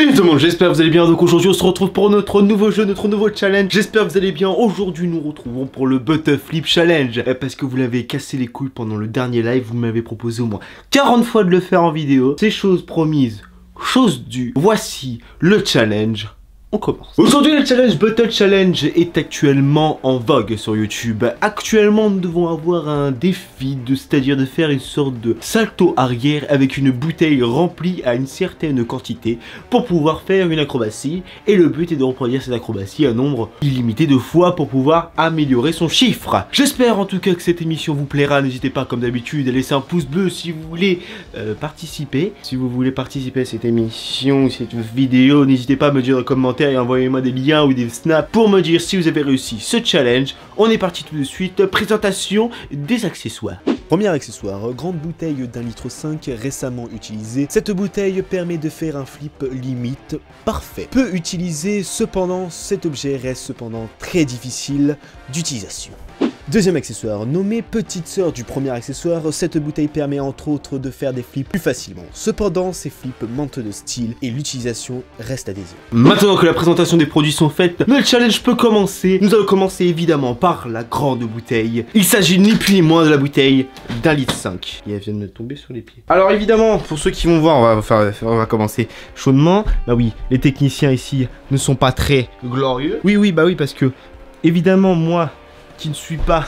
Et tout le monde, j'espère que vous allez bien. Donc aujourd'hui on se retrouve pour notre nouveau jeu, notre nouveau challenge. J'espère que vous allez bien. Aujourd'hui nous retrouvons pour le Butt Flip Challenge, parce que vous l'avez cassé les couilles pendant le dernier live. Vous m'avez proposé au moins 40 fois de le faire en vidéo. C'est chose promise, chose due. Voici le challenge. On commence. Aujourd'hui le challenge Butt Challenge est actuellement en vogue sur YouTube. Actuellement nous devons avoir un défi, c'est-à-dire de faire une sorte de salto arrière avec une bouteille remplie à une certaine quantité pour pouvoir faire une acrobatie. Et le but est de reproduire cette acrobatie un nombre illimité de fois pour pouvoir améliorer son chiffre. J'espère en tout cas que cette émission vous plaira. N'hésitez pas comme d'habitude à laisser un pouce bleu si vous voulez participer. Si vous voulez participer à cette émission, cette vidéo, n'hésitez pas à me dire dans les commentaires et envoyez-moi des liens ou des snaps pour me dire si vous avez réussi ce challenge. On est parti tout de suite, présentation des accessoires. Premier accessoire, grande bouteille d'1,5 litre récemment utilisée. Cette bouteille permet de faire un flip limite parfait. Peu utilisé, cependant cet objet reste cependant très difficile d'utilisation. Deuxième accessoire, nommé petite sœur du premier accessoire, cette bouteille permet entre autres de faire des flips plus facilement. Cependant, ces flips manquent de style et l'utilisation reste à désirer. Maintenant que la présentation des produits sont faites, le challenge peut commencer. Nous allons commencer évidemment par la grande bouteille. Il s'agit ni plus ni moins de la bouteille d'1,5 litre. Et elle vient de me tomber sur les pieds. Alors évidemment, pour ceux qui vont voir, on va commencer chaudement. Bah oui, les techniciens ici ne sont pas très glorieux. Oui, bah oui, parce que évidemment moi qui ne suis pas,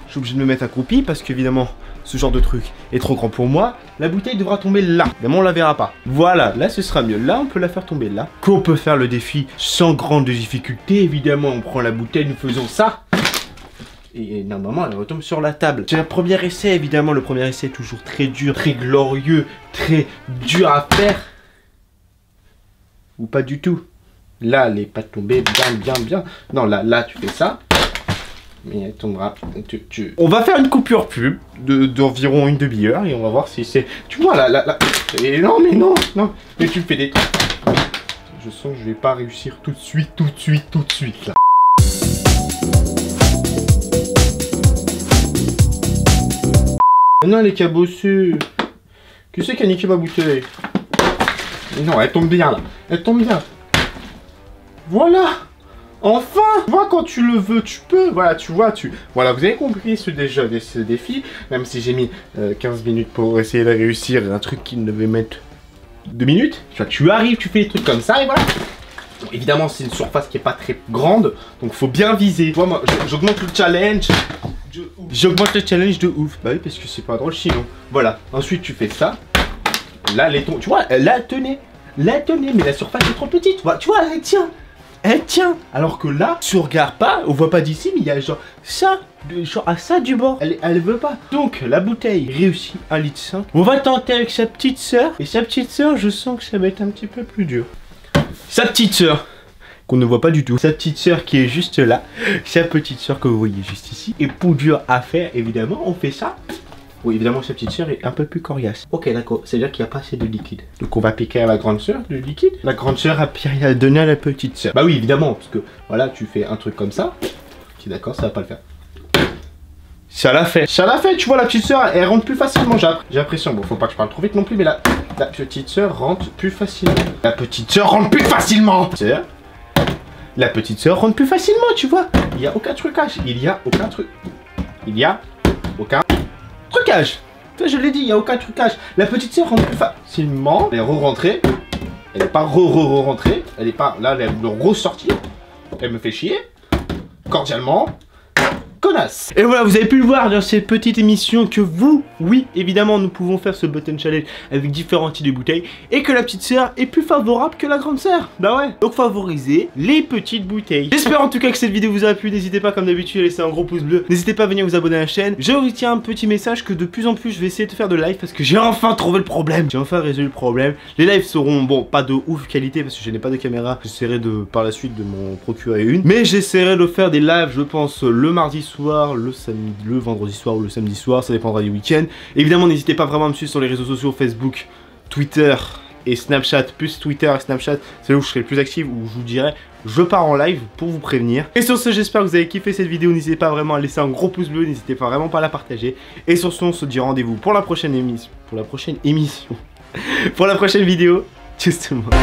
je suis obligé de me mettre accroupi parce qu'évidemment ce genre de truc est trop grand pour moi. La bouteille devra tomber là, évidemment on la verra pas. Voilà, là ce sera mieux, là on peut la faire tomber là. Qu'on peut faire le défi sans grande difficulté, évidemment on prend la bouteille, nous faisons ça. Et normalement elle retombe sur la table. C'est un premier essai, évidemment le premier essai est toujours très dur, très glorieux, très dur à faire. Ou pas du tout. Là elle n'est pas tombée bien. Non là tu fais ça. Mais elle tombera. On va faire une coupure pub d'environ une demi-heure et on va voir si c'est. Tu vois là. Et non. Mais tu me fais des trucs. Je sens que je vais pas réussir tout de suite là. Non, elle est cabossée. Qui c'est qui a niqué ma bouteille? Non, elle tombe bien là. Elle tombe bien. Voilà. Enfin! Tu vois, quand tu le veux, tu peux. Voilà, tu vois, Voilà, vous avez compris ce défi. Même si j'ai mis 15 minutes pour essayer de réussir un truc qui devait mettre 2 minutes. Tu arrives, tu fais des trucs comme ça et voilà. Bon, évidemment, c'est une surface qui est pas très grande. Donc, faut bien viser. Tu vois, moi, j'augmente le challenge. J'augmente le challenge de ouf. Bah oui, parce que c'est pas drôle sinon. Voilà. Ensuite, tu fais ça. Là, tu vois, là, tenez. Mais la surface est trop petite. Tu vois, elle tient. Elle tient. Alors que là, tu regardes pas, on voit pas d'ici, mais il y a genre ça, genre à ça du bord. Elle veut pas. Donc la bouteille réussit 1,5 litre. On va tenter avec sa petite sœur. Et sa petite sœur, je sens que ça va être un petit peu plus dur. Sa petite sœur, qu'on ne voit pas du tout. Sa petite sœur qui est juste là. Sa petite sœur que vous voyez juste ici. Et pour dur à faire, évidemment, on fait ça. Oui, évidemment, sa petite sœur est un peu plus coriace. Ok, d'accord. C'est-à-dire qu'il n'y a pas assez de liquide. Donc, on va piquer à la grande sœur du liquide. La grande sœur a donné à la petite sœur. Bah oui, évidemment, parce que voilà, tu fais un truc comme ça. Ok, d'accord, ça va pas le faire. Ça l'a fait. Tu vois, la petite sœur, elle rentre plus facilement. J'ai l'impression. Bon, faut pas que je parle trop vite non plus, mais la petite sœur rentre plus facilement. La petite sœur rentre plus facilement. La petite sœur rentre plus facilement, tu vois. Il n'y a aucun trucage. Trucage. Je l'ai dit, il n'y a aucun trucage. La petite sœur rentre plus facilement. Elle est re-rentrée. Elle n'est pas re-rentrée. Elle n'est pas là, elle veut ressortir. Elle me fait chier. Cordialement. Connasse. Et voilà, vous avez pu le voir dans cette petite émission que oui, évidemment, nous pouvons faire ce button challenge avec différents types de bouteilles et que la petite sœur est plus favorable que la grande sœur. Bah ouais. Donc favoriser les petites bouteilles. J'espère en tout cas que cette vidéo vous a plu. N'hésitez pas comme d'habitude à laisser un gros pouce bleu. N'hésitez pas à venir vous abonner à la chaîne. Je vous tiens un petit message que de plus en plus je vais essayer de faire de live parce que j'ai enfin trouvé le problème. J'ai enfin résolu le problème. Les lives seront bon, pas de ouf qualité parce que je n'ai pas de caméra. J'essaierai par la suite de m'en procurer une. Mais j'essaierai de faire des lives, je pense, le mardi soir, le vendredi soir ou le samedi soir, ça dépendra du week-end. Évidemment, n'hésitez pas vraiment à me suivre sur les réseaux sociaux, Facebook, Twitter et Snapchat, plus Twitter et Snapchat, c'est là où je serai le plus actif, où je vous dirai, je pars en live pour vous prévenir. Et sur ce, j'espère que vous avez kiffé cette vidéo, n'hésitez pas vraiment à laisser un gros pouce bleu, n'hésitez pas vraiment pas à la partager. Et sur ce, on se dit rendez-vous pour la prochaine émission, pour la prochaine vidéo. Tchuss tout le monde.